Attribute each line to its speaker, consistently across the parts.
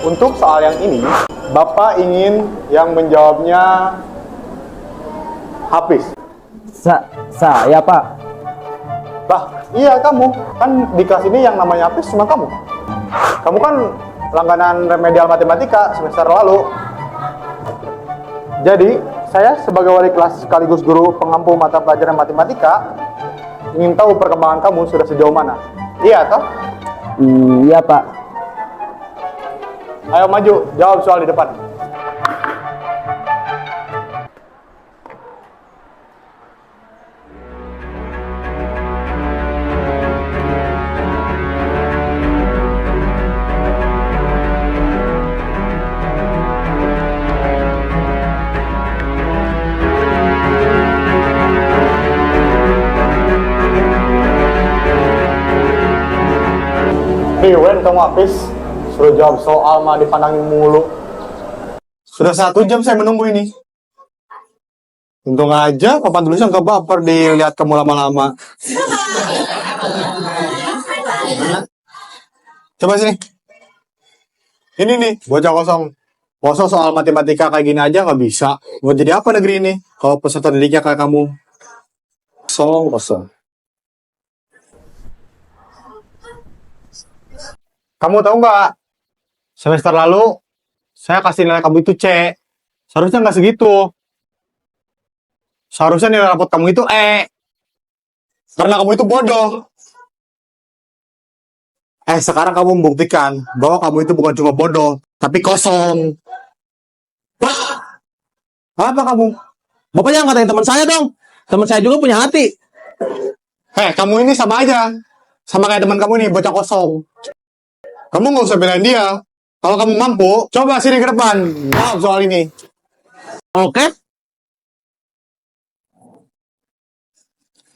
Speaker 1: Untuk soal yang ini, Bapak ingin yang menjawabnya Hafiz.
Speaker 2: Saya Pak.
Speaker 1: Lah, iya kamu. Kan di kelas ini yang namanya Hafiz cuma kamu. Kamu kan langganan remedial matematika semester lalu. Jadi, saya sebagai wali kelas sekaligus guru pengampu mata pelajaran matematika ingin tahu perkembangan kamu sudah sejauh mana. Iya toh?
Speaker 2: Iya Pak.
Speaker 1: Ayo maju, jawab soal di depan. Wen, kamu Hafiz, suruh jawab soal mah dipandangin mulu. Sudah 1 jam saya menunggu ini. Untung aja papan tulisan ke baper dilihat kamu lama-lama. Coba sini. Ini nih, bocah kosong. Masa soal matematika kayak gini aja nggak bisa. Mau jadi apa negeri ini kalau peserta didiknya kayak kamu? Kosong. Kamu tahu nggak? Semester lalu, saya kasih nilai kamu itu C. Seharusnya nggak segitu. Seharusnya nilai rapot kamu itu E. Karena kamu itu bodoh. Sekarang kamu membuktikan bahwa kamu itu bukan cuma bodoh, tapi kosong. Wah! Apa kamu?
Speaker 3: Bapak jangan ngatain teman saya dong. Teman saya juga punya hati.
Speaker 1: Kamu ini sama aja. Sama kayak teman kamu nih, bocah kosong. Kamu nggak usah belain dia. Kalau kamu mampu, coba sini ke depan. Jawab soal ini.
Speaker 3: Oke.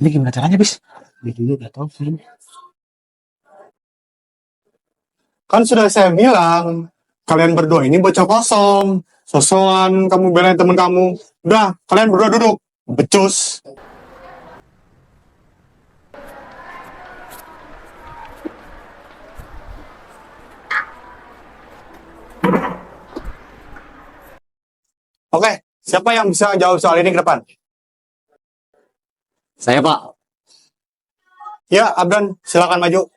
Speaker 2: Ini gimana caranya, Bis?
Speaker 3: Dia juga udah tahu sih.
Speaker 1: Kan sudah saya bilang, kalian berdua ini bocah kosong. Sosokan kamu belain teman kamu. Udah, kalian berdua duduk. Becus. Oke, siapa yang bisa jawab soal ini ke depan?
Speaker 3: Saya Pak.
Speaker 1: Ya, Abdan, silakan maju.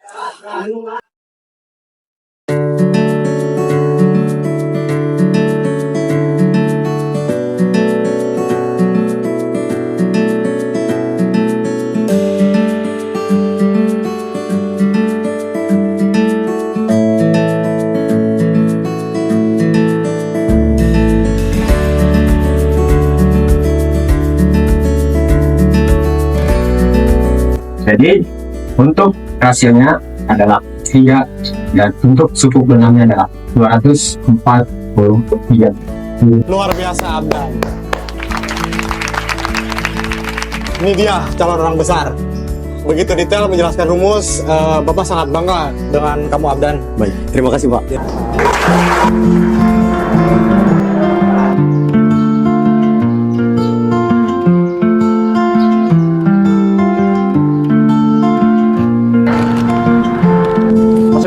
Speaker 4: Jadi untuk rasionya adalah 3 dan untuk suku benangnya adalah 243.
Speaker 1: Luar biasa, Abdan. Ini dia calon orang besar. Begitu detail menjelaskan rumus, Bapak sangat bangga dengan kamu, Abdan.
Speaker 3: Baik, terima kasih Pak.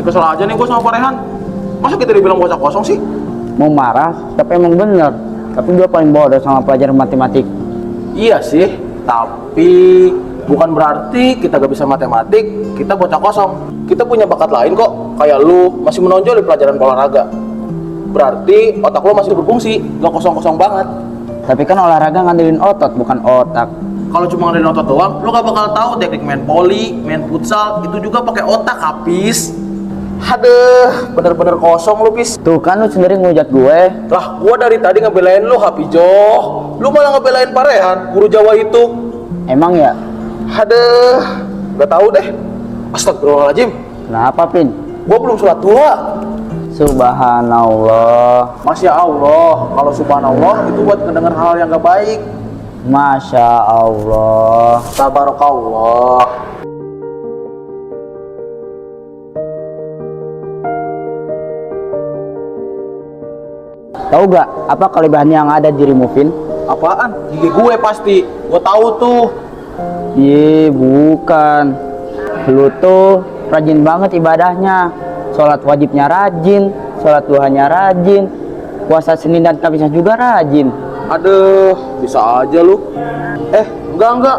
Speaker 5: Kesel aja nih gue sama Pak Rehan. Masa kita dibilang bocah kosong sih?
Speaker 2: Mau marah, tapi emang bener. Tapi gue paling bodoh sama pelajaran matematik.
Speaker 5: Iya sih, tapi bukan berarti kita gak bisa matematik, kita bocah kosong. Kita punya bakat lain kok, kayak lu masih menonjol di pelajaran olahraga. Berarti otak lu masih berfungsi, gak kosong-kosong banget.
Speaker 2: Tapi kan olahraga ngandelin otot, bukan otak.
Speaker 5: Kalau cuma ngandelin otot doang, lu gak bakal tahu teknik main volley, main futsal, itu juga pakai otak habis. Aduh, bener-bener kosong lu, Pis.
Speaker 2: Tuh kan lu sendiri ngujat gue.
Speaker 5: Lah, gua dari tadi ngebelain lu, Hafijo. Lu malah ngebelain Pak Rehan, guru Jawa itu.
Speaker 2: Emang ya?
Speaker 5: Aduh, gak tahu deh. Astagfirullahaladzim.
Speaker 2: Kenapa, Pin?
Speaker 5: Gua belum sholat duha.
Speaker 2: Subhanallah.
Speaker 5: Masya Allah, kalau subhanallah itu buat mendengar hal yang gak baik.
Speaker 2: Masya Allah.
Speaker 5: Tabarakallah.
Speaker 2: Tahu gak apa kelebihan yang ada di Removin?
Speaker 5: Apaan? Gigi gue pasti. Gue tahu tuh.
Speaker 2: Bukan. Lu tuh rajin banget ibadahnya. Sholat wajibnya rajin, sholat duhanya rajin, puasa Senin dan Kamisnya juga rajin.
Speaker 5: Aduh, bisa aja lu. Enggak.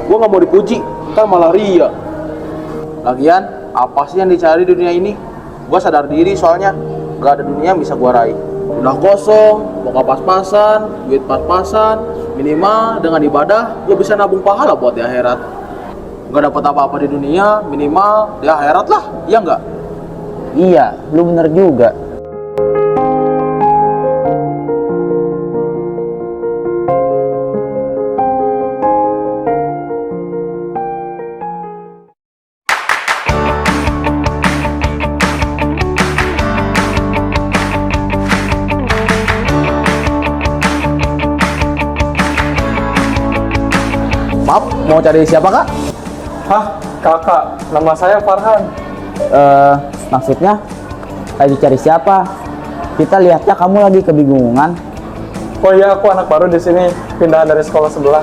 Speaker 5: Gua nggak mau dipuji, kan malah ria. Lagian, apa sih yang dicari di dunia ini? Gua sadar diri soalnya, gak ada dunia yang bisa gua raih. Udah kosong, muka pas-pasan, duit pas-pasan, minimal dengan ibadah gua bisa nabung pahala buat di akhirat. Gak dapat apa-apa di dunia, minimal di akhirat lah, iya nggak?
Speaker 2: Iya, lu bener juga.
Speaker 5: Maaf, mau cari siapa kak?
Speaker 6: Hah, kakak, nama saya Farhan.
Speaker 2: Maksudnya lagi cari siapa? Kita lihatnya kamu lagi kebingungan.
Speaker 6: Oh iya, aku anak baru di sini, pindahan dari sekolah sebelah.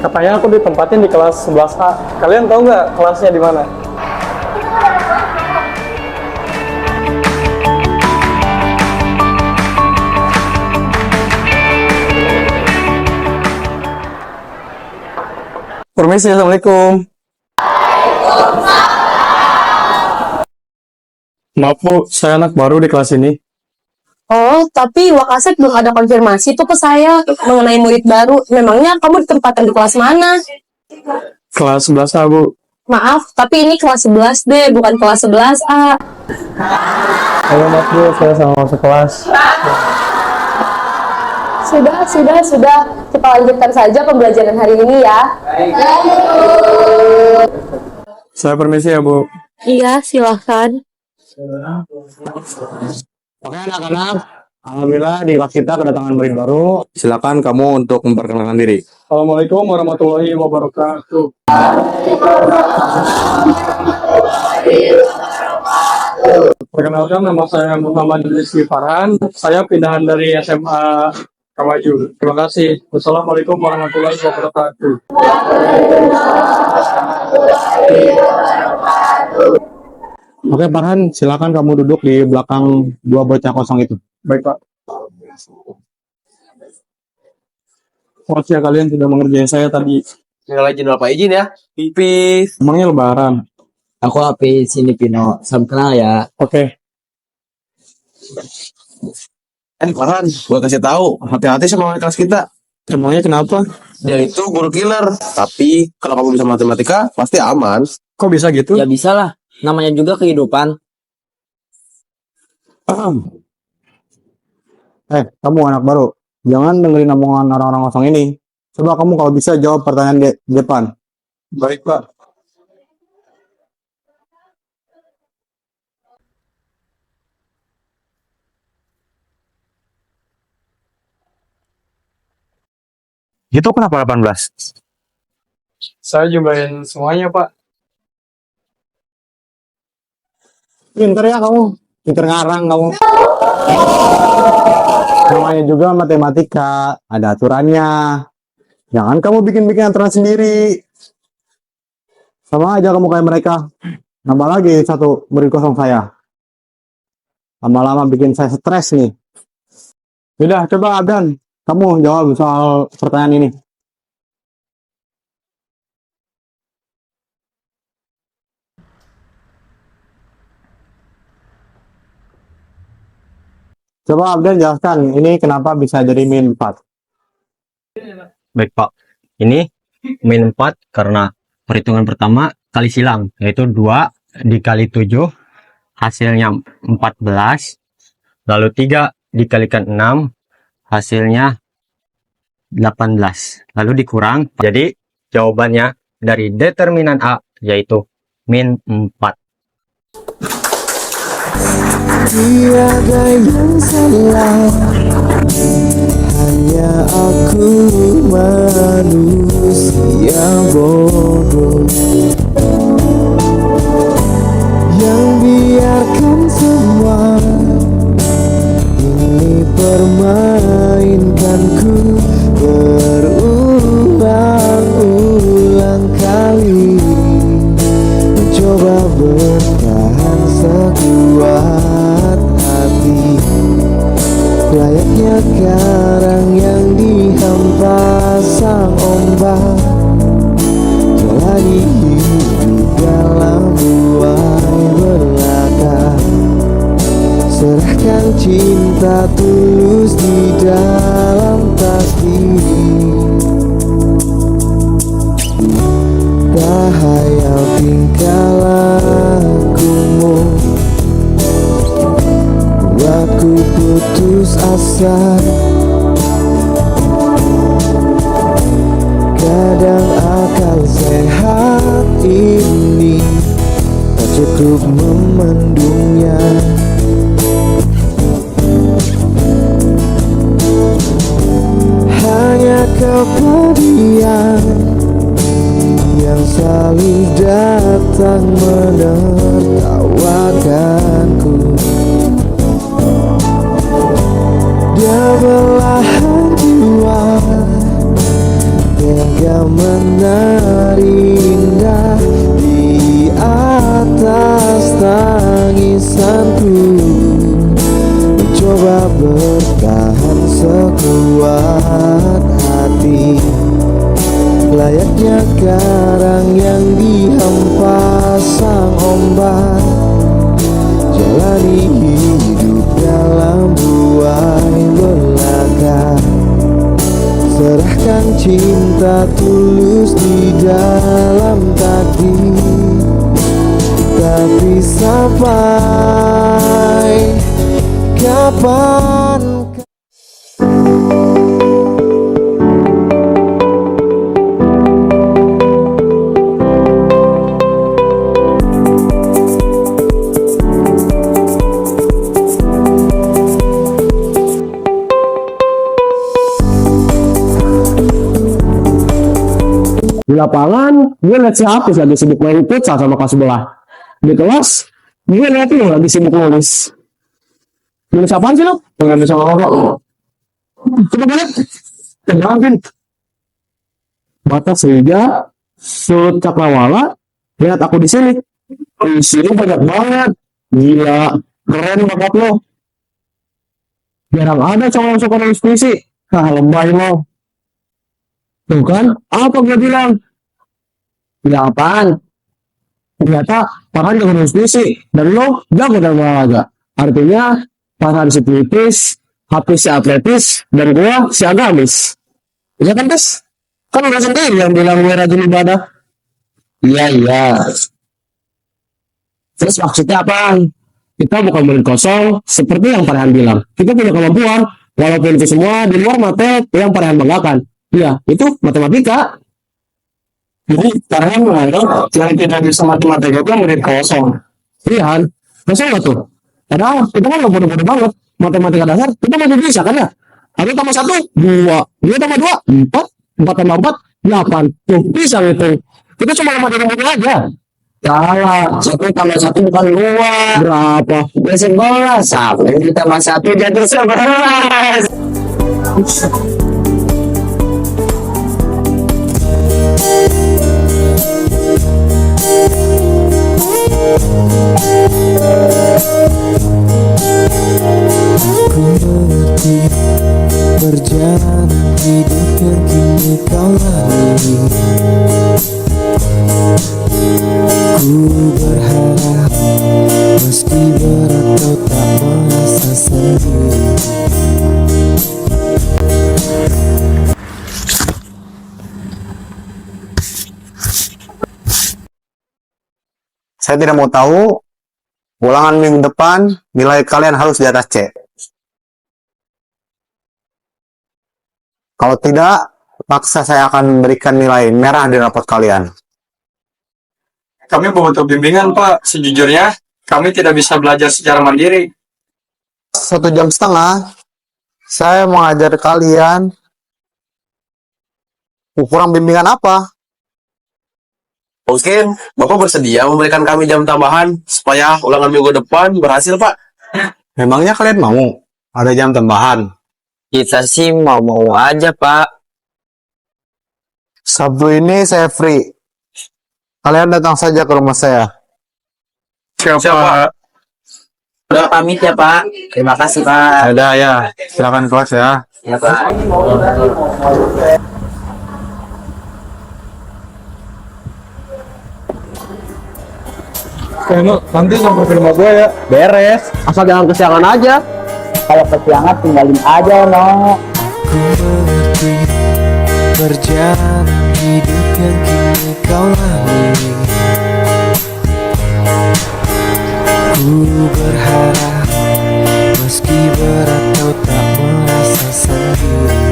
Speaker 6: Katanya aku ditempatin di kelas 11A. Kalian tahu nggak kelasnya di mana? Permisi, assalamualaikum. Maaf Bu, saya anak baru di kelas ini.
Speaker 7: Oh, tapi Wakasek belum ada konfirmasi tuh ke saya mengenai murid baru. Memangnya kamu ditempatkan di kelas mana?
Speaker 6: Kelas 11A Bu.
Speaker 7: Maaf, tapi ini kelas 11D, bukan kelas 11A.
Speaker 6: Ayo maaf Bu, saya sama masuk kelas.
Speaker 7: Sudah. Kita lanjutkan saja pembelajaran hari ini ya.
Speaker 6: Saya permisi ya Bu.
Speaker 7: Iya, silahkan.
Speaker 1: Oke anak-anak, alhamdulillah di kelas kita kedatangan murid baru. Silakan kamu untuk memperkenalkan diri.
Speaker 6: Assalamualaikum warahmatullahi wabarakatuh. Perkenalkan, nama saya Muhammad Rizky Farhan. Saya pindahan dari SMA Kamaju. Terima kasih. Wassalamualaikum warahmatullahi wabarakatuh.
Speaker 1: Oke Farhan, silakan kamu duduk di belakang dua bocah kosong itu.
Speaker 6: Baik Pak. Maaf ya kalian sudah mengerjain saya tadi.
Speaker 3: Izin Bapak izin ya. Pipis.
Speaker 6: Emangnya lebaran?
Speaker 2: Aku Hafiz, sini Pino. Salam kenal ya.
Speaker 6: Oke.
Speaker 3: Farhan, gua kasih tahu, hati-hati sama wali kelas kita.
Speaker 6: Emangnya kenapa?
Speaker 3: Dia itu guru killer. Tapi kalau kamu bisa matematika, pasti aman.
Speaker 6: Kok bisa gitu?
Speaker 2: Ya bisa lah. Namanya juga kehidupan.
Speaker 1: Kamu anak baru, jangan dengerin omongan orang-orang kosong ini. Coba kamu kalau bisa jawab pertanyaan di depan.
Speaker 6: Baik Pak.
Speaker 1: Itu kenapa 18?
Speaker 6: Saya jumlahin semuanya Pak.
Speaker 1: Pinter ya kamu, pinter ngarang kamu. Namanya juga matematika, ada aturannya. Jangan kamu bikin-bikin aturan sendiri. Sama aja kamu kayak mereka. Nambah lagi satu murid kosong saya. Lama-lama bikin saya stres nih. Udah, coba Abdan, kamu jawab soal pertanyaan ini. Coba Abdan jelaskan, ini kenapa bisa jadi min 4?
Speaker 8: Baik Pak, ini min 4 karena perhitungan pertama kali silang, yaitu 2 dikali 7 hasilnya 14, lalu 3 dikalikan 6 hasilnya 18, lalu dikurang, jadi jawabannya dari determinan A yaitu min 4.
Speaker 9: Tiada yang salah, hanya aku manusia bodoh yang biarkan semua ini permainkanku berulang-ulang kali, mencoba bertahan sekuat hati. karang yang dihempas sang ombak, jalani hidup dalam buai belaka. Serahkan cinta tulus di dalam takdir. Tak hayal tingkah lakumu, aku putus asa. Kadang akal sehat ini tak cukup memendungnya. Hanya kepedihan yang selalu datang menertawakanku. Dia belahan jiwa tega menari indah di atas tangisanku, mencoba bertahan sekuat hati. Layaknya karang yang dihempas sang ombak, jalani hidup dalam buai belaka. Serahkan cinta tulus di dalam takdir. Tapi sampai kapan?
Speaker 10: Di lapangan, gue liat si Hafiz lagi sibuk main futsal sama kelas sebelah. Di kelas, gue liat lu lagi sibuk nulis. Nulis apaan sih lo?
Speaker 6: Pengen sama kakak.
Speaker 10: Coba balik. Jangan, Vin. Batas Liga, Sud Cakrawala, lihat aku di sini. Di sini banyak banget. Gila, keren bakat lo. Jarang ada cowok yang suka nulis puisi. Hah, lebay lo. Tuh kan, apa gue bilang? Bilang apaan? Ternyata Farhan jago nulis puisi, dan lo jago dalam olahraga. Artinya, Farhan si pelipis, Hafiz si atletis, dan gue si agamis. Iya kan, Tes? Kan udah sendiri yang bilang gue rajin ibadah. Iya. Terus maksudnya apaan? Kita bukan murid kosong, seperti yang Farhan bilang. Kita punya kemampuan, walaupun itu semua di luar materi yang Farhan banggakan. Iya, itu matematika.
Speaker 6: Jadi Farhan menganggap yang tidak bisa matematika itu murid kosong.
Speaker 10: Iya, kosong nggak tuh? Padahal kita kan nggak bodoh-bodoh banget. Matematika dasar kita masih bisa kan ya? 1 tambah 1, 2. 2 tambah 2, 4. 4 tambah 4, 8. Tuh, bisa gitu. Kita cuma matematika aja.
Speaker 2: Salah, 1 tambah 1 bukan 2.
Speaker 10: Berapa?
Speaker 2: Besok bola, 1 tambah 1 jadi 11.
Speaker 9: Ku mengerti perjalanan hidup yang kini kau lalui. Ku berharap meski berat kau tak merasa sendiri.
Speaker 1: Saya tidak mau tahu, ulangan minggu depan nilai kalian harus di atas C. Kalau tidak, paksa saya akan berikan nilai merah di rapot kalian.
Speaker 6: Kami butuh bimbingan, Pak. Sejujurnya, kami tidak bisa belajar secara mandiri.
Speaker 1: 1,5 jam, saya mengajar kalian. Kurang bimbingan apa?
Speaker 3: Mungkin Bapak bersedia memberikan kami jam tambahan supaya ulangan minggu depan berhasil, Pak.
Speaker 1: Memangnya kalian mau ada jam tambahan?
Speaker 2: Kita sih mau-mau aja, Pak.
Speaker 1: Sabtu ini saya free. Kalian datang saja ke rumah saya.
Speaker 6: Siapa?
Speaker 2: Udah pamit ya Pak. Terima kasih Pak.
Speaker 1: Ada ya, silakan kelas ya.
Speaker 2: Ya Pak.
Speaker 6: Nanti sampai ke rumah gue ya.
Speaker 1: Beres, asal jangan kesiangan aja.
Speaker 2: Kalau kesiangan tinggalin aja no.
Speaker 9: Ku mengerti perjalanan hidup yang kini kau lalui. Ku berharap meski berat kau tak merasa sendiri.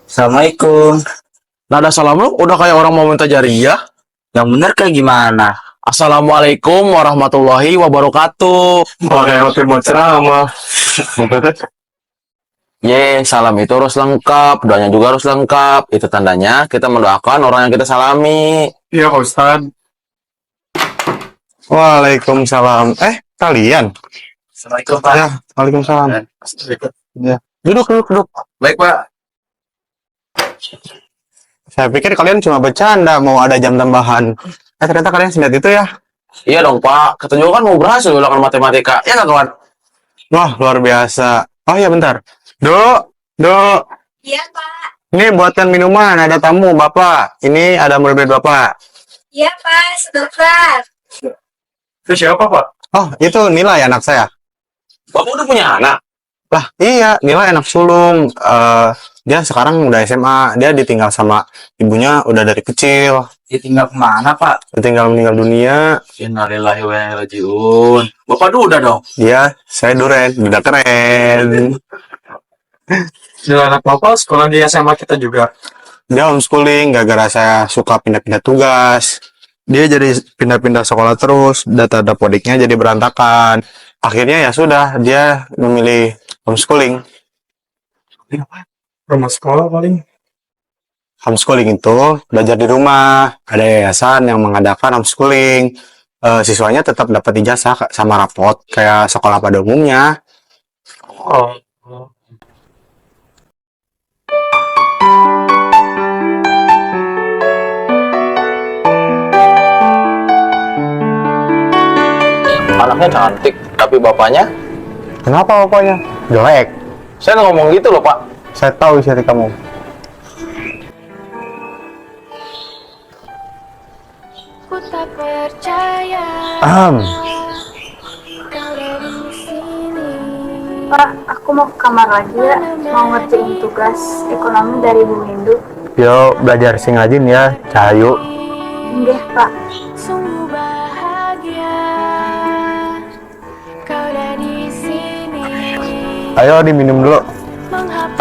Speaker 2: Assalamualaikum.
Speaker 5: Nada salam lu udah kayak orang mau minta jariah.
Speaker 2: Yang bener kayak gimana?
Speaker 5: Assalamualaikum warahmatullahi wabarakatuh.
Speaker 1: Pakai mau ceramah.
Speaker 5: Salam itu harus lengkap, doanya juga harus lengkap. Itu tandanya kita mendoakan orang yang kita salami.
Speaker 1: Iya, Pak Ustadz. Waalaikumsalam. Kalian?
Speaker 2: Assalamualaikum Pak.
Speaker 1: Ya, waalaikumsalam. Ya. Duduk.
Speaker 5: Baik, Pak.
Speaker 1: Saya pikir kalian cuma bercanda mau ada jam tambahan. Ternyata kalian sendat itu ya.
Speaker 5: Iya dong, Pak. Kita juga kan mau berhasil ulangan matematika. Ya nggak, kawan?
Speaker 1: Wah, luar biasa. Oh iya, bentar. Dok.
Speaker 7: Iya, Pak.
Speaker 1: Ini buatkan minuman, ada tamu, Bapak. Ini ada murid Bapak.
Speaker 7: Iya, Pak. Sebentar.
Speaker 6: Itu siapa Pak?
Speaker 1: Oh, itu Nilai anak saya.
Speaker 5: Bapak udah punya anak?
Speaker 1: Lah, iya, Nilai anak sulung. Dia sekarang udah SMA, dia ditinggal sama ibunya udah dari kecil.
Speaker 2: Ditinggal kemana Pak?
Speaker 1: Ditinggal meninggal dunia.
Speaker 5: Innalillahi wa inna ilaihi rajiun. Bapak udah dong.
Speaker 1: Iya, saya Duren, udah keren.
Speaker 6: Dia anak Bapak sekolah di SMA kita juga.
Speaker 1: Dia homeschooling, gara-gara saya suka pindah-pindah tugas. Dia jadi pindah-pindah sekolah terus, data dapodiknya jadi berantakan. Akhirnya ya sudah, dia memilih homeschooling.
Speaker 6: Rumah sekolah paling.
Speaker 1: Homeschooling itu belajar di rumah. Ada yayasan yang mengadakan homeschooling. Siswanya tetap dapat ijazah sama rapot kayak sekolah pada umumnya.
Speaker 6: Oh.
Speaker 5: Anaknya cantik, tapi bapaknya?
Speaker 1: Kenapa bapaknya? Jelek.
Speaker 5: Saya nggak ngomong gitu loh, Pak.
Speaker 1: Saya tahu isi hati kamu.
Speaker 7: Ku tak percaya.
Speaker 11: Pak, aku mau ke kamar lagi ya, mau ngerjain tugas ekonomi dari Bu Windu.
Speaker 1: Yo, belajar sing rajin ya, Cahayu.
Speaker 11: Enggak, Pak.
Speaker 7: Sungguh bahagia kau ada di sini.
Speaker 1: Ayo diminum dulu.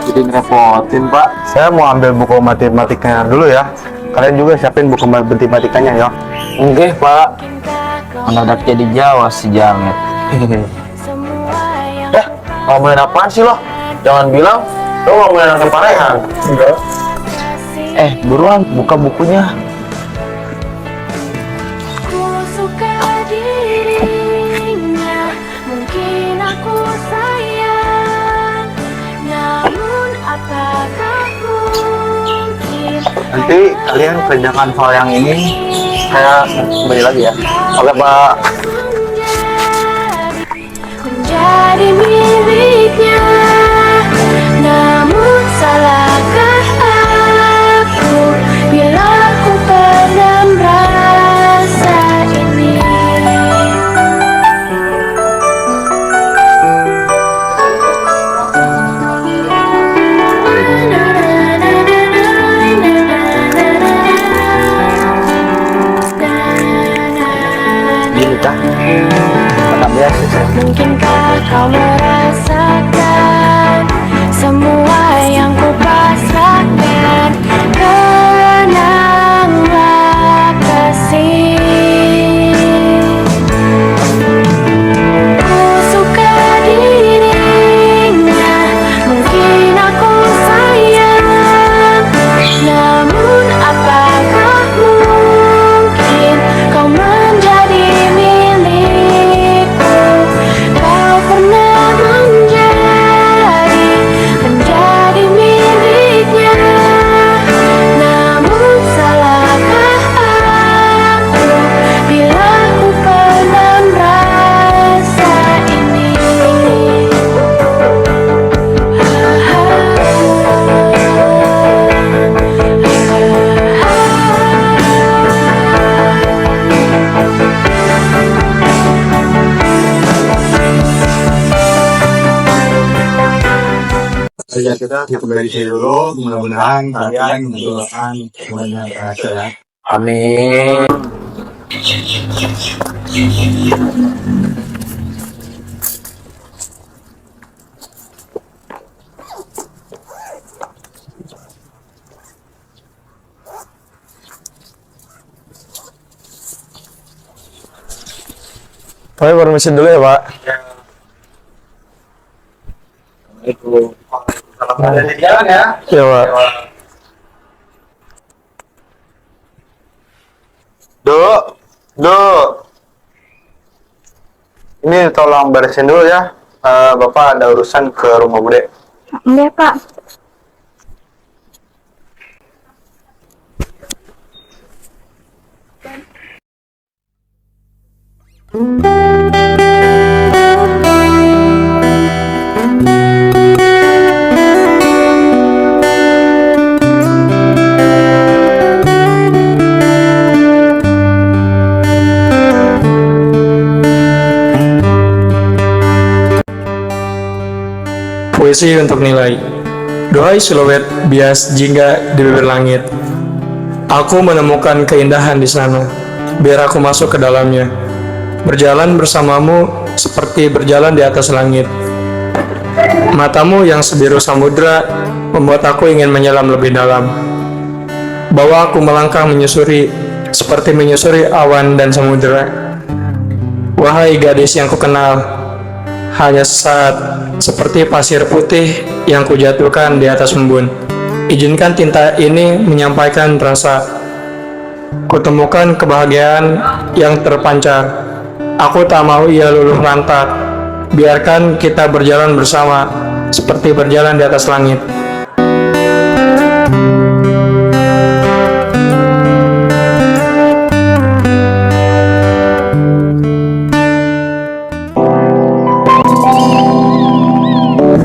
Speaker 5: Jadi ngerepotin, Pak.
Speaker 1: Saya mau ambil buku matematikanya dulu ya. Kalian juga siapin buku matematikanya ya.
Speaker 5: Enggak, Pak. Anak jadi Jawa si Jamet. Ngomongin apaan sih lo? Jangan bilang lo ngomongin anak keparehan.
Speaker 6: Enggak.
Speaker 5: Buruan buka bukunya.
Speaker 7: Ku suka dirinya, mungkin aku sayang, namun apakah mungkin
Speaker 1: Nanti kalian kerjakan soal yang ini, saya kembali lagi ya. Oke, Pak.
Speaker 7: menjadi miliknya, namun salahkah aku bila ku pernah merasa ini. Mungkinkah kau merasakan semua yang ku pasrahkan? Tenanglah kasih, ku suka dirinya, mungkin aku sayang, namun apakah mungkin kau menjadi milikku? Kau pernah
Speaker 1: Ya kita cukup dari sini dulu. Mudah-mudahan kalian mendoakan semuanya berhasil ya.
Speaker 5: Amin.
Speaker 10: Saya permisi dulu ya, Pak.
Speaker 5: Ada di jalan ya.
Speaker 10: Iya, Pak. Duk. Ini tolong beresin dulu ya. Bapak ada urusan ke rumah Bude.
Speaker 11: Iya, Pak.
Speaker 6: Puisi untuk nilai. Duhai siluet bias jingga di bibir langit. Aku menemukan keindahan di sana. Biar aku masuk ke dalamnya. Berjalan bersamamu seperti berjalan di atas langit. Matamu yang sebiru samudra membuat aku ingin menyelam lebih dalam. Bawa aku melangkah menyusuri seperti menyusuri awan dan samudra. Wahai gadis yang kukenal, hanya sesaat seperti pasir putih yang kujatuhkan di atas embun. Izinkan tinta ini menyampaikan rasa. Kutemukan kebahagiaan yang terpancar. Aku tak mau ia luluh lantak. Biarkan kita berjalan bersama seperti berjalan di atas langit.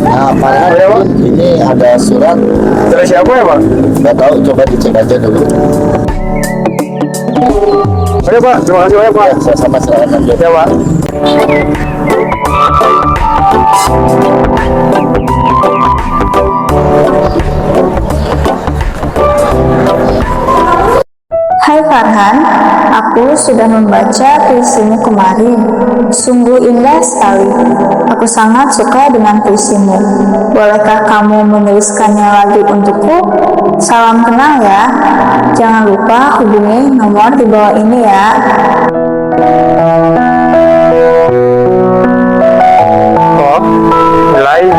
Speaker 10: Nah, Pak, ini ada surat. Dari siapa ya, Pak? Nggak tahu, coba dicek aja dulu. Oke, Pak. Terima kasih banyak, Pak. Ya, sama-sama, silakan aja. Ya, Pak.
Speaker 11: Hai Farhan, aku sudah membaca puisimu kemarin. Sungguh indah sekali. Aku sangat suka dengan puisimu. Bolehkah kamu menuliskannya lagi untukku? Salam kenal ya. Jangan lupa hubungi nomor di bawah ini ya.
Speaker 10: Oh, nilai.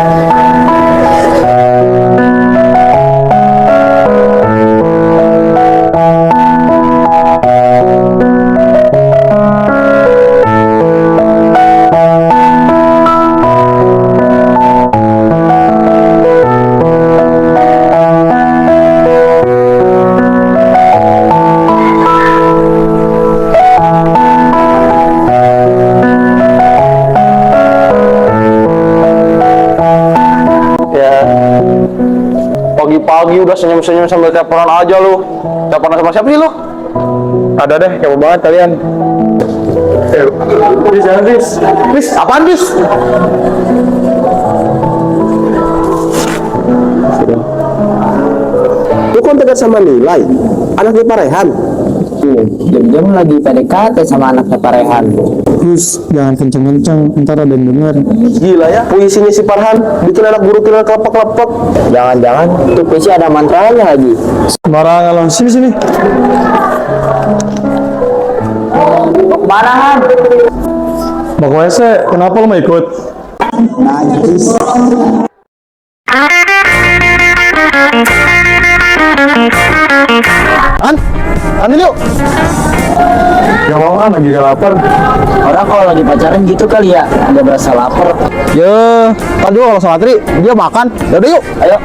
Speaker 10: Pagi-pagi udah senyum-senyum sambil teleponan aja lu. Teleponan sama siapa sih lu? Ada deh, kepo banget kalian. Bis, jangan bis. Bis, apaan bis?
Speaker 3: Lu kontak sama Nilai, anaknya Pak Rehan.
Speaker 2: Jam-jam lagi PDKT sama anaknya Pak Rehan.
Speaker 10: Gus, jangan kenceng-kenceng, ntar ada yang denger.
Speaker 3: Gila ya, puisinya si Farhan bikin anak guru kira kelepek-kelepek.
Speaker 2: Jangan-jangan itu puisi ada mantranya lagi.
Speaker 10: Sembarangan lo, sini.
Speaker 2: Mau kemana, Han?
Speaker 10: Mau ke WC, kenapa lo mau ikut? An yuk. Ya mau kan lagi lapar.
Speaker 2: Orang kalau lagi pacaran gitu kali ya, nggak berasa lapar.
Speaker 10: Ya, kan juga kalau sama Tri, dia makan. Yaudah yuk, ayo.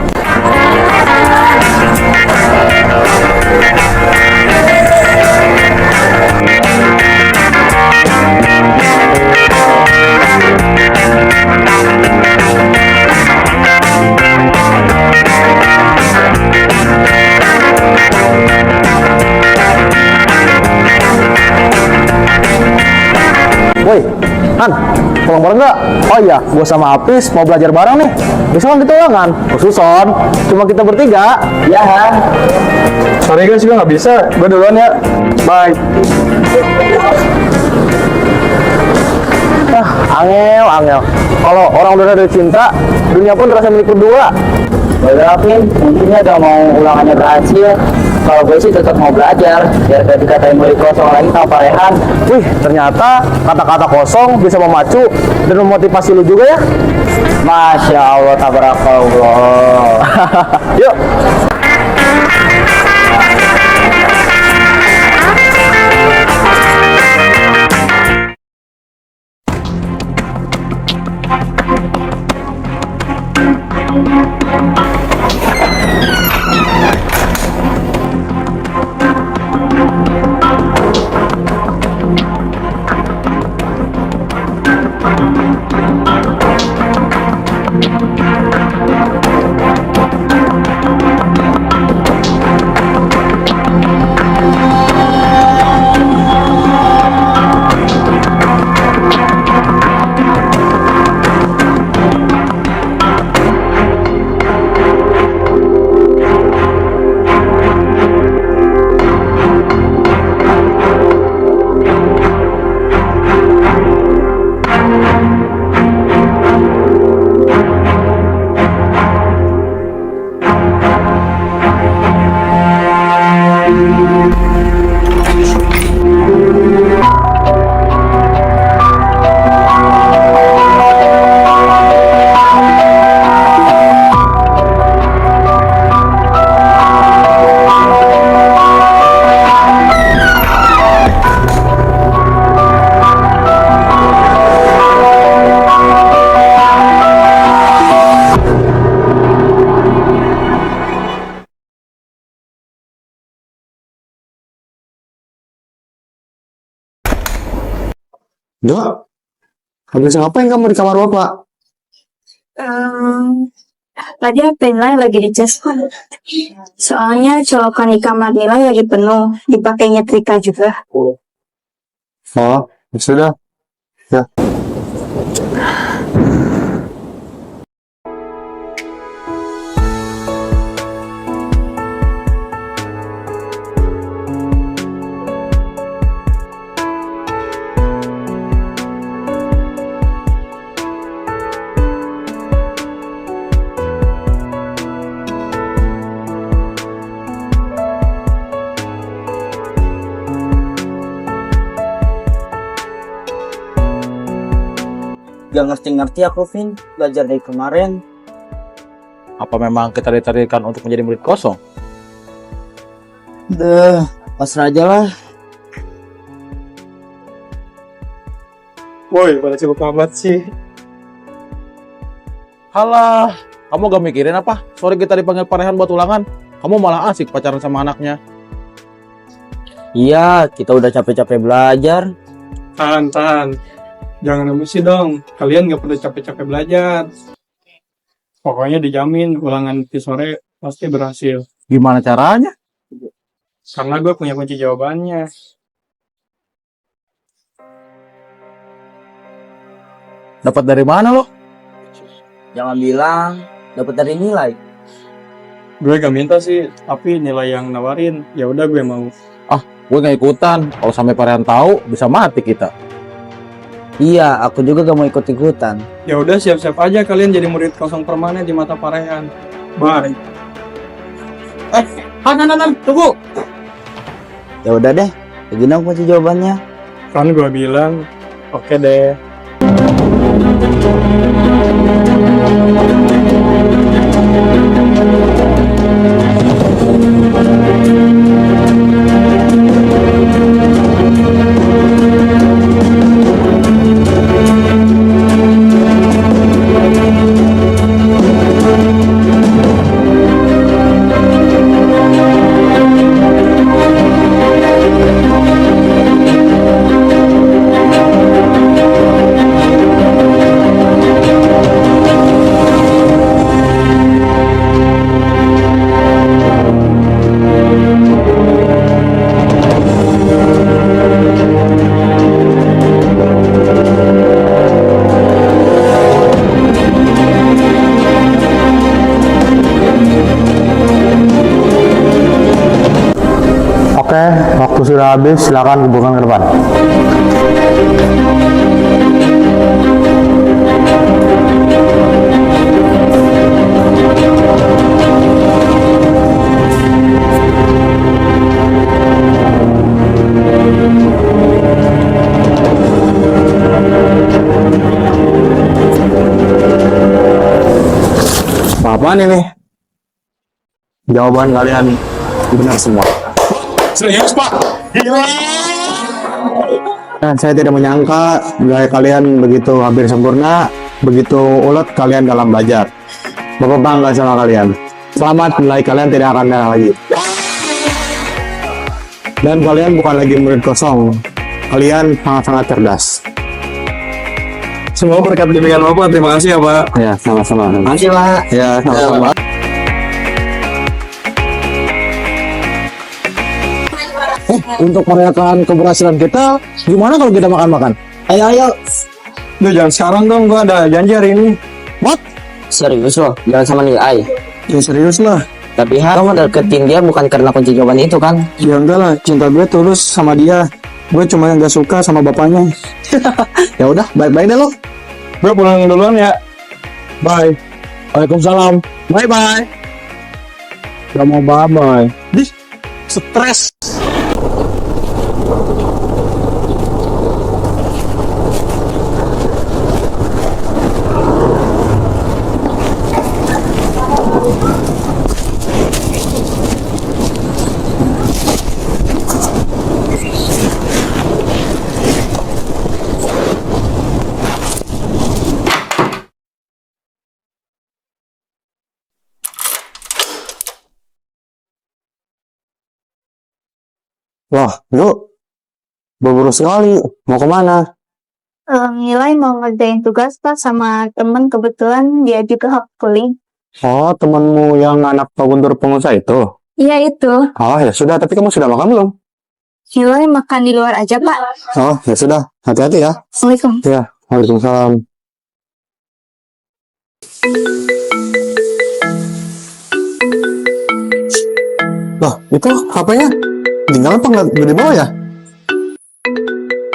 Speaker 10: Woi, Han,
Speaker 5: pulang bareng nggak? Oh iya, gue sama Apis mau belajar bareng nih. Besok kan kita ulangan. Khususon, cuma kita bertiga.
Speaker 2: Ya Han.
Speaker 6: Sorry guys, gue nggak bisa. Gue duluan ya. Bye.
Speaker 5: Angel. Kalau orang udah ada cinta, dunia pun terasa milik berdua.
Speaker 2: Udah Vin, mungkin udah mau ulangannya berhasil. Kalau gue sih tetap mau belajar, biar gak dikatain murid kosong lagi sama Pak Rehan.
Speaker 5: Wih, ternyata kata-kata kosong bisa memacu dan memotivasi lu juga ya.
Speaker 2: Masya Allah, tabarakallah.
Speaker 5: Yuk.
Speaker 1: Dok, habis ngapain kamu di kamar bapak?
Speaker 11: Tadi HP Nilai lagi dicas. Soalnya colokan di kamar Nilai lagi penuh, dipakai nyetrika juga.
Speaker 1: Oh, ya sudah. Ya.
Speaker 2: Gak ngerti-ngerti aku Vin, belajar dari kemarin.
Speaker 5: Apa memang kita ditakdirkan untuk menjadi murid kosong?
Speaker 2: Pasrah aja lah.
Speaker 6: Woi, pada sibuk amat sih.
Speaker 5: Halah, kamu gak mikirin apa? Sore kita dipanggil Pak Rehan buat ulangan. Kamu malah asik pacaran sama anaknya.
Speaker 2: Iya, kita udah capek-capek belajar.
Speaker 6: Tahan. Jangan emosi dong. Kalian gak perlu capek-capek belajar. Pokoknya dijamin ulangan di sore pasti berhasil.
Speaker 5: Gimana caranya?
Speaker 6: Karena gue punya kunci jawabannya.
Speaker 5: Dapat dari mana lo?
Speaker 2: Jangan bilang dapat dari nilai.
Speaker 6: Gue gak minta sih, tapi nilai yang nawarin. Ya udah gue mau.
Speaker 5: Gue gak ikutan. Kalau sampai Pak Rehan tahu, bisa mati kita.
Speaker 2: Iya, aku juga gak mau ikut-ikutan.
Speaker 6: Ya udah siap-siap aja kalian jadi murid kosong permanen di mata Pak Rehan. Bye.
Speaker 5: Han, tunggu.
Speaker 2: Ya udah deh, begini aku kunci jawabannya.
Speaker 6: Kan gue bilang, oke deh.
Speaker 1: waktu sudah habis, silakan kumpulkan ke depan. Apaan ini? Jawaban kalian benar semua.
Speaker 3: Serius, Pak?
Speaker 1: Dan saya tidak menyangka nilai kalian begitu hampir sempurna, begitu ulet kalian dalam belajar. Bapak bangga sama kalian. Selamat, nilai kalian tidak akan naik lagi. Dan kalian bukan lagi murid kosong. Kalian sangat-sangat cerdas.
Speaker 6: Semua berkat bimbingan Bapak. Terima kasih ya, Pak.
Speaker 1: Ya, sama-sama.
Speaker 2: Makasih, Pak.
Speaker 1: Ya, sama-sama. Untuk merayakan keberhasilan kita, gimana kalau kita makan-makan?
Speaker 2: Ayo.
Speaker 6: Duh, jangan sekarang dong, gua ada janji hari ini.
Speaker 1: What?
Speaker 2: Serius loh, jangan sama nilai.
Speaker 6: Ya serius lah.
Speaker 2: Tapi kamu deketin dia bukan karena kunci jawaban itu kan?
Speaker 6: Ya enggak lah, cinta gue tulus sama dia. Gue cuma yang gak suka sama bapaknya.
Speaker 1: Ya udah, baik-baik deh lo.
Speaker 6: Gue pulang duluan ya. Bye.
Speaker 1: Waalaikumsalam.
Speaker 6: Bye-bye.
Speaker 1: Gak mau bye-bye.
Speaker 6: Stres.
Speaker 1: Wah, yuk. Berburu sekali. Mau kemana?
Speaker 11: Nilai mau ngerjain tugas Pak sama temen, kebetulan dia juga homeschooling.
Speaker 1: Oh, temanmu yang anak Pak Guntur pengusaha itu?
Speaker 11: Iya itu.
Speaker 1: Oh, ya sudah. Tapi kamu sudah makan belum?
Speaker 11: Nilai makan di luar aja Pak.
Speaker 1: Oh, ya sudah. Hati-hati ya.
Speaker 11: Assalamualaikum.
Speaker 1: Ya, waalaikumsalam. Loh, itu HP-nya tinggal apa nggak di bawah ya?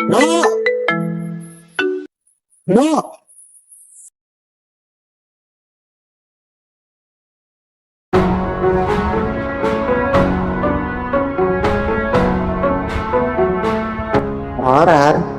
Speaker 1: No, no. Orang.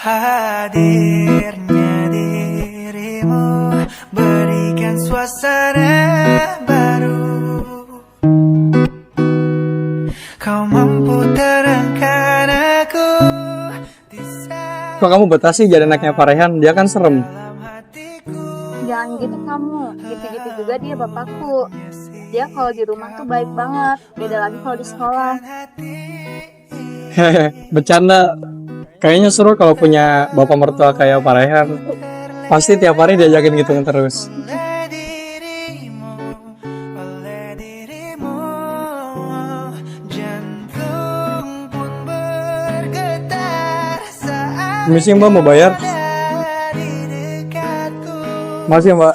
Speaker 9: Hadirnya dirimu berikan suasana baru. Kau mampu terangkan aku.
Speaker 6: Kok kamu betah sih jadi anaknya Pak Rehan? Dia kan serem.
Speaker 11: Jangan gitu kamu. Gitu-gitu juga dia bapakku. Dia kalau di rumah tuh baik banget. Beda lagi kalau di sekolah.
Speaker 6: Hehehe, bercanda. Kayaknya seru kalau punya bapak mertua kayak Pak Rehan. Pasti tiap hari diajakin gitu terus. Misi Mbak mau bayar? Masih Mbak.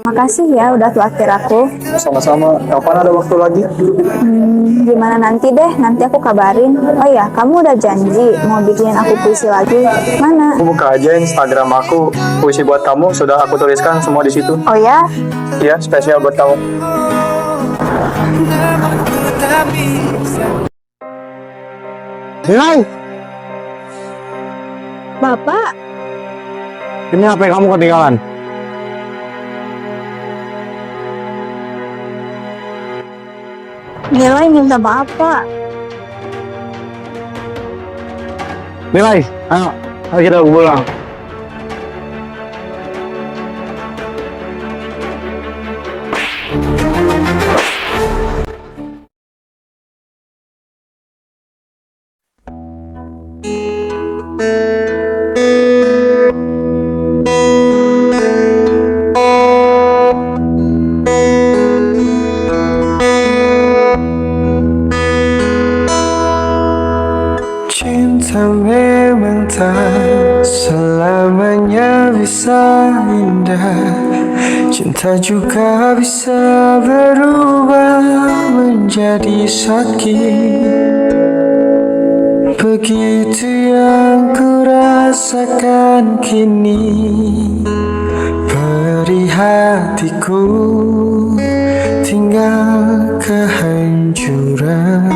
Speaker 11: Makasih ya udah traktir aku.
Speaker 6: Sama-sama. Kapan ada waktu lagi?
Speaker 11: Gimana nanti deh, nanti aku kabarin. Oh ya, kamu udah janji mau bikinin aku puisi lagi. Mana?
Speaker 6: Aku buka aja Instagram aku. Puisi buat kamu sudah aku tuliskan semua di situ.
Speaker 11: Oh ya?
Speaker 6: Iya, spesial buat kamu.
Speaker 1: Nilai,
Speaker 11: Bapak,
Speaker 1: ini HP kamu ketinggalan.
Speaker 11: Nilai minta maaf Pak.
Speaker 1: Nilai, ayo kita pulang.
Speaker 9: indah, cinta juga bisa berubah menjadi sakit. Begitu yang ku rasakan kini, perih hatiku tinggal kehancuran.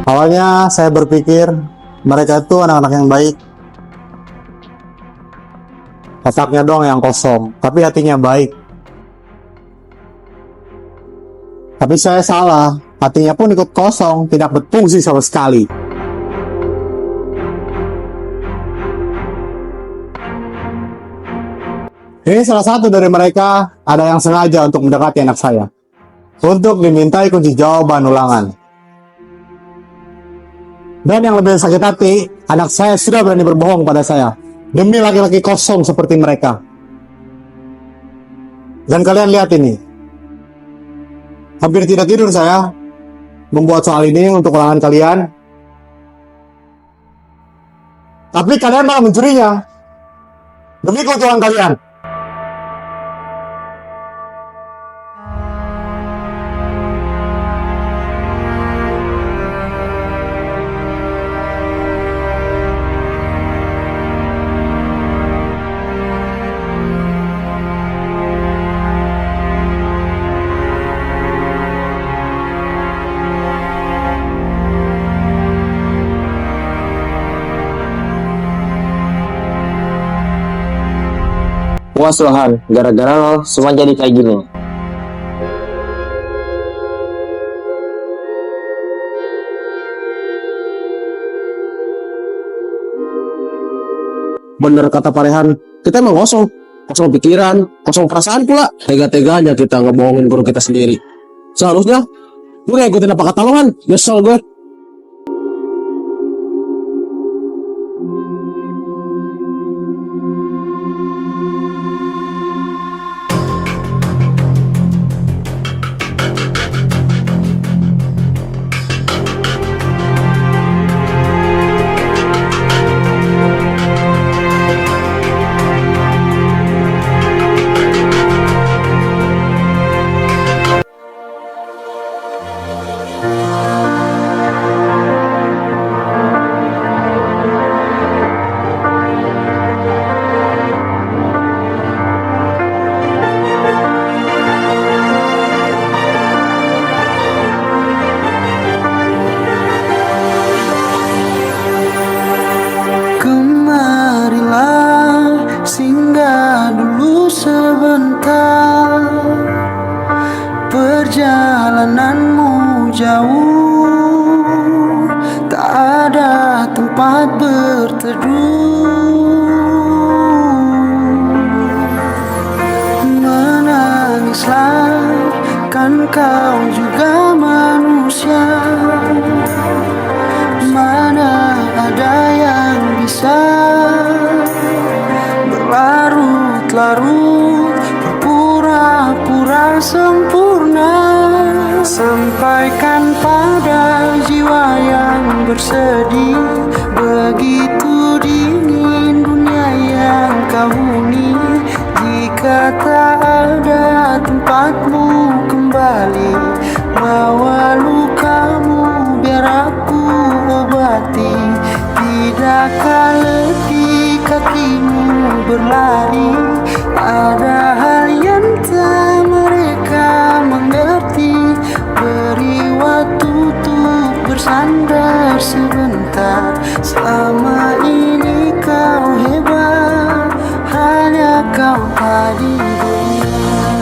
Speaker 1: Awalnya saya berpikir mereka itu anak-anak yang baik. Otaknya doang yang kosong, tapi hatinya baik. Tapi saya salah, hatinya pun ikut kosong, tidak berfungsi sama sekali. Ini salah satu dari mereka, ada yang sengaja untuk mendekati anak saya, untuk dimintai kunci jawaban ulangan. Dan yang lebih sakit hati, anak saya sudah berani berbohong pada saya, demi laki-laki kosong seperti mereka. Dan kalian lihat ini, hampir tidak tidur saya, membuat soal ini untuk ulangan kalian. Tapi kalian malah mencurinya, demi keuntungan kalian.
Speaker 2: Puas lo Han, gara-gara lo semua jadi kayak gini.
Speaker 3: Bener kata Pak Rehan, kita emang kosong pikiran, kosong perasaan pula. Tega-teganya kita ngebohongin guru kita sendiri. Seharusnya gue ngikutin apa kata lo Han, nyesel gue.
Speaker 9: Perjalananmu jauh, tak ada tempat berteduh. Menangislah, kan kau juga manusia. Mana ada yang bisa berlarut-larut, berpura-pura sempurna. Sampaikan pada jiwa yang bersedih, begitu dingin dunia yang kau huni. Jika tak ada tempatmu kembali, bawa lukamu biar aku obati. Tidakkah letih kakimu berlari, ada hal yang tak mereka mengerti. Beri waktu untuk bersandar sebentar. Selama ini kau hebat, hanya kau di dunia.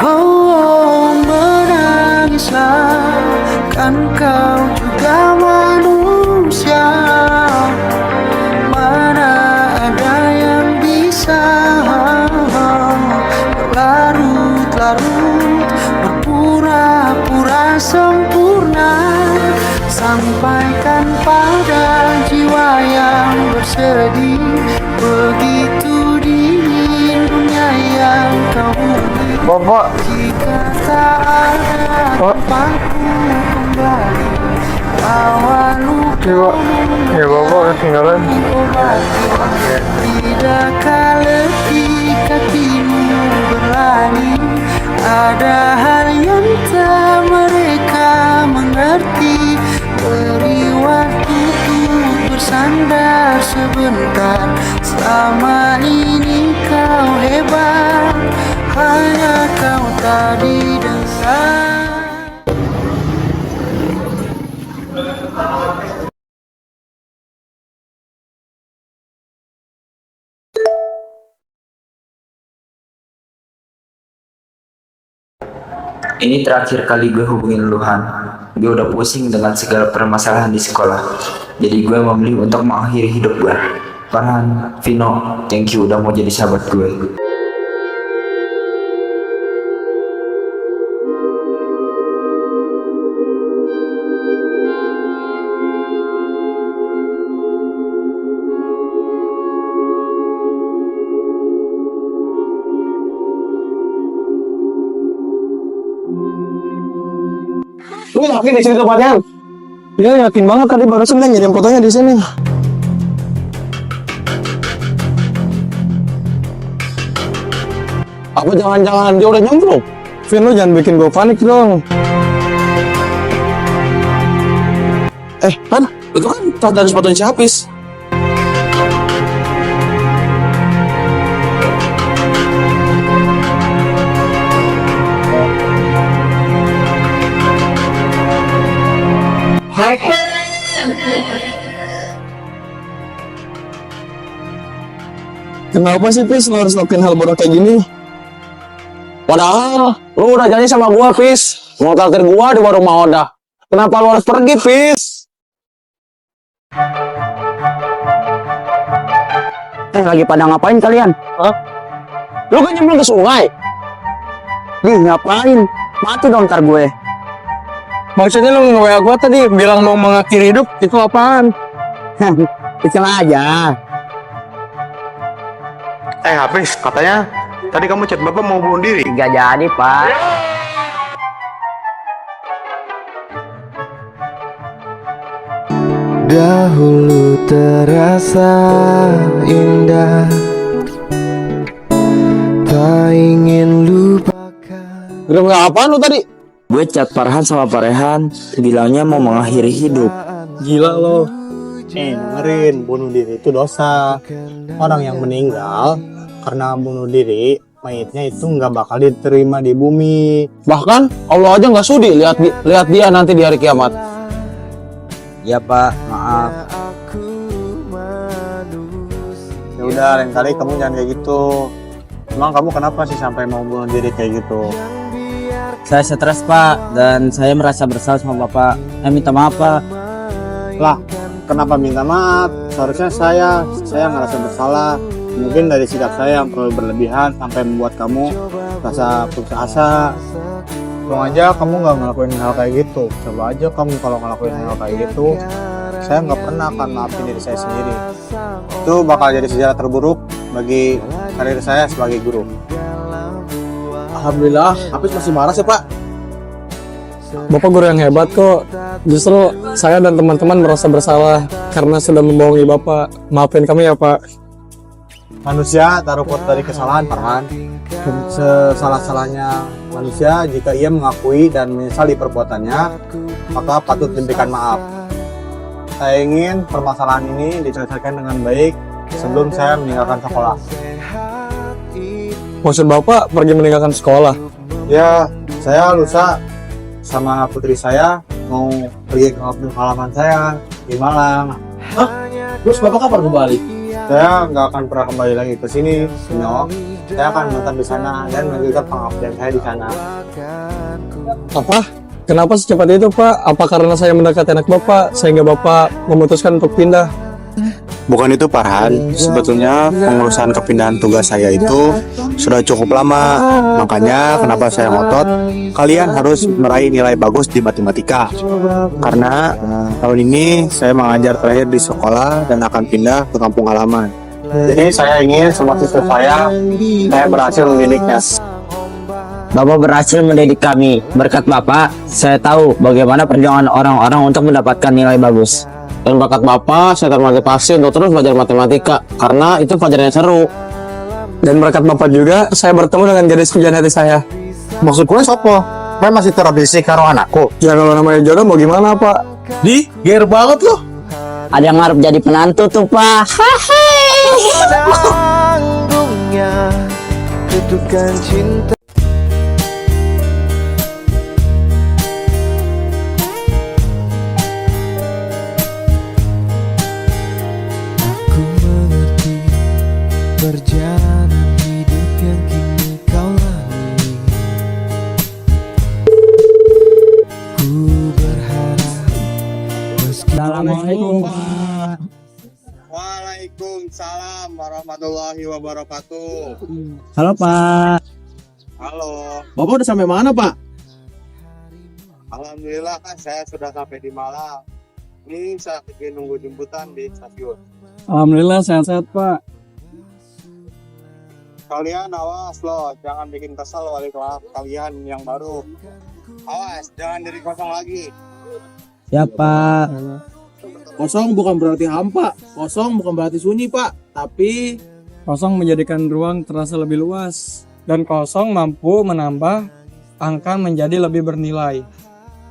Speaker 9: Oh, menangislah, kan kau juga manusia. Mana Begitu dingin dunia yang kau beri.
Speaker 6: Bapak,
Speaker 9: Jika tak ada tempatku kembali, bawa luka
Speaker 6: ya Bapak ketinggalan.
Speaker 9: tidakkah letih kakimu berlari. Ada hal yang tak mereka mengerti. Beri waktu untuk bersandar sebentar. Selama ini kau hebat, hanya kau tak didengar.
Speaker 2: Ini terakhir kali gue hubungin lu, Han. Gue udah pusing dengan segala permasalahan di sekolah. Jadi gue memilih untuk mengakhiri hidup gue. Farhan, Vino, thank you udah mau jadi sahabat gue.
Speaker 3: Lu yakin di sini tempatnya?
Speaker 6: Ya yakin banget tadi barusan dia ngirim fotonya di sini.
Speaker 3: Apa jangan-jangan dia udah nyemplung?
Speaker 6: Vin, lu jangan bikin gue panik dong.
Speaker 3: Kan itu kan tas dari sepatunya si Hafiz.
Speaker 6: Kenapa sih Pis lo harus lakuin hal bodoh kayak gini?
Speaker 3: Padahal lu udah janji sama gua, Fis. Mau traktir gua di warung Maoda. Kenapa lu harus pergi, Fis?
Speaker 2: Lagi pada ngapain kalian?
Speaker 3: Lu kan nyemplung ke sungai.
Speaker 2: Ngapain? Mati dong ntar gue.
Speaker 6: Maksudnya lu nge-WA gue tadi bilang mau mengakhiri hidup, itu apaan?
Speaker 2: Kecil aja.
Speaker 1: Hafiz, katanya tadi kamu chat bapak mau bunuh diri.
Speaker 2: Gak jadi, Pak.
Speaker 9: Dahulu terasa indah, tak ingin lupakan.
Speaker 3: Udah apaan lu tadi?
Speaker 2: Gue chat Farhan sama Pak Rehan, bilangnya mau mengakhiri hidup.
Speaker 6: Gila lo.
Speaker 1: Dengerin, bunuh diri itu dosa. Orang yang meninggal karena bunuh diri, mayitnya itu nggak bakal diterima di bumi.
Speaker 3: Bahkan Allah aja nggak sudi lihat dia nanti di hari kiamat.
Speaker 2: Ya Pak, maaf.
Speaker 1: Ya udah, lain kali kamu jangan kayak gitu. Emang kamu kenapa sih sampai mau bunuh diri kayak gitu?
Speaker 2: Saya stres Pak, dan saya merasa bersalah sama Bapak. Saya minta maaf Pak.
Speaker 1: Lah, kenapa minta maaf? Seharusnya saya ngerasa bersalah. Mungkin dari sikap saya yang terlalu berlebihan sampai membuat kamu rasa putus asa. Kalau aja kamu nggak ngelakuin hal kayak gitu. Coba aja kamu kalau ngelakuin hal kayak gitu, saya nggak pernah akan maafin diri saya sendiri. Itu bakal jadi sejarah terburuk bagi karir saya sebagai guru.
Speaker 3: Alhamdulillah, Hafiz masih marah sih, Pak.
Speaker 6: Bapak guru yang hebat kok. Justru saya dan teman-teman merasa bersalah karena sudah membohongi Bapak. Maafin kami ya Pak.
Speaker 1: Manusia tak luput dari kesalahan, Farhan. Sesalah-salahnya manusia jika ia mengakui dan menyesali perbuatannya, maka patut diberikan maaf. Saya ingin permasalahan ini diselesaikan dengan baik sebelum saya meninggalkan sekolah.
Speaker 6: Maksud Bapak pergi meninggalkan sekolah?
Speaker 1: Ya, saya lusa sama putri saya mau pergi ke kampung halaman saya di Malang.
Speaker 3: Terus Bapak kapan kembali?
Speaker 1: Saya nggak akan pernah kembali lagi ke sini, Vino. Saya akan menetap di sana dan melanjutkan pengabdian saya di sana.
Speaker 6: Apa? Kenapa secepat itu Pak? Apa karena saya mendekati anak Bapak sehingga Bapak memutuskan untuk pindah?
Speaker 1: Bukan itu, Farhan. Sebetulnya pengurusan kepindahan tugas saya itu sudah cukup lama. Makanya kenapa saya ngotot kalian harus meraih nilai bagus di matematika. Karena tahun ini saya mengajar terakhir di sekolah dan akan pindah ke kampung halaman. Jadi saya ingin semua siswa saya berhasil mendidiknya.
Speaker 2: Bapak berhasil mendidik kami. Berkat Bapak, saya tahu bagaimana perjuangan orang-orang untuk mendapatkan nilai bagus.
Speaker 3: Dan berkat Bapak, saya termotivasi untuk terus belajar matematika karena itu pelajaran yang seru.
Speaker 6: Dan berkat Bapak juga, saya bertemu dengan gadis pilihan hati saya.
Speaker 1: Maksud gue sopo? Gue masih terabisi karo anakku.
Speaker 6: Ya kalau namanya jodoh mau gimana, Pak?
Speaker 5: Di, gear banget loh.
Speaker 2: Ada yang ngarep jadi penantu tuh, Pak.
Speaker 9: Tanggungnya ketukan cinta. Aku mengerti perjalanan hidup yang kini kau lalui. Ku berharap meski
Speaker 10: Assalamualaikum, Pak.
Speaker 1: Waalaikumsalam warahmatullahi wabarakatuh.
Speaker 10: Halo, Pak.
Speaker 1: Halo.
Speaker 5: Bapak udah sampai mana, Pak?
Speaker 1: Alhamdulillah kan saya sudah sampai di Malang. Ini saya lagi nunggu jemputan di stasiun.
Speaker 10: Alhamdulillah sehat-sehat, Pak.
Speaker 1: Kalian awas loh, jangan bikin kesal wali kelas kalian yang baru. Awas, jangan diri kosong lagi.
Speaker 10: Ya, Pak.
Speaker 5: Kosong bukan berarti hampa. Kosong bukan berarti sunyi, Pak. Tapi
Speaker 6: Kosong menjadikan ruang terasa lebih luas. Dan kosong mampu menambah angka menjadi lebih bernilai.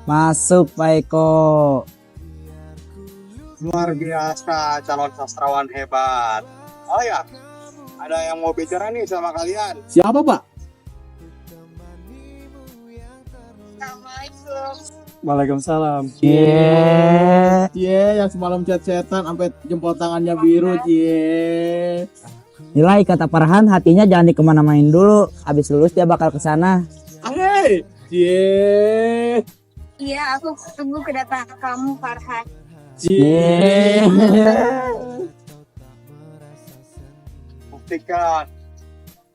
Speaker 10: Masuk, Pak Eko.
Speaker 1: Luar biasa, calon sastrawan hebat. Oh ya, ada yang mau bicara nih sama kalian.
Speaker 5: siapa, Pak?
Speaker 6: Waalaikumsalam.
Speaker 5: Yang semalam chat-chatan sampai jempol tangannya biru,
Speaker 10: Nilai kata Farhan, hatinya jangan dikemana-main dulu. Habis lulus dia bakal ke sana.
Speaker 5: Hey,
Speaker 11: Iya, aku tunggu kedatangan kamu, Farhan.
Speaker 1: Buktikan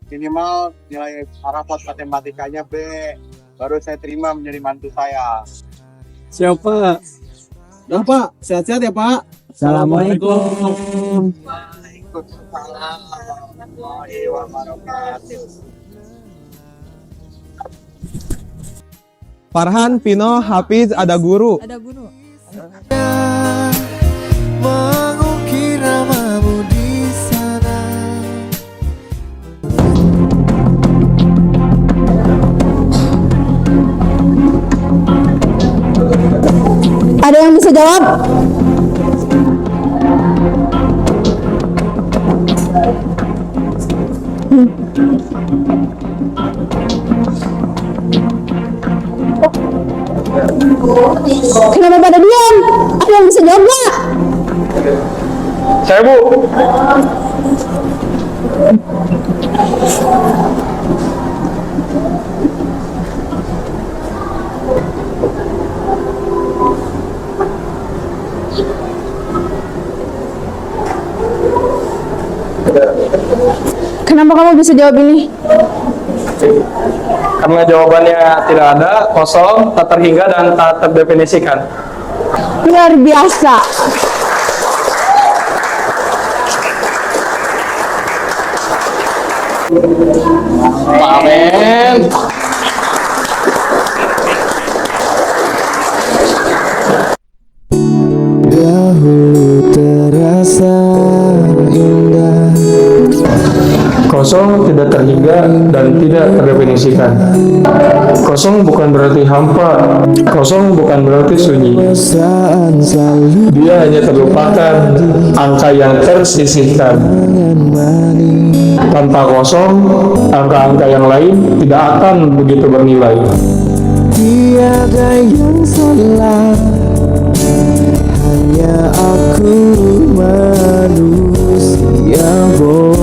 Speaker 1: minimal nilai rapot matematikanya B, baru saya terima menjadi mantu saya.
Speaker 6: Siapa?
Speaker 5: Dah, Pak. Sehat-sehat ya, Pak.
Speaker 10: Assalamualaikum.
Speaker 1: Waalaikumsalam warahmatullahi wabarakatuh.
Speaker 6: Farhan, Pino, Hafiz, ada guru.
Speaker 9: mengukir namamu di sana.
Speaker 7: Ada yang bisa jawab? Kenapa pada diam? Ada yang bisa jawab nggak?
Speaker 6: Saya, Bu.
Speaker 7: Kenapa kamu bisa jawab ini?
Speaker 6: Karena jawabannya tidak ada, kosong, tak terhingga, dan tak terdefinisikan.
Speaker 7: Luar biasa.
Speaker 5: Amin.
Speaker 9: Dahulu terasa indah.
Speaker 6: Kosong tidak terhingga dan tidak terdefinisikan. Kosong bukan berarti hampa. Kosong bukan berarti sunyi.
Speaker 9: Perasaan selalu
Speaker 6: Dia hanya terlupakan, angka yang tersisihkan.
Speaker 9: menemani.
Speaker 6: Tanpa kosong, angka-angka yang lain tidak akan begitu bernilai.
Speaker 9: Tiada yang salah, hanya aku manusia bodoh.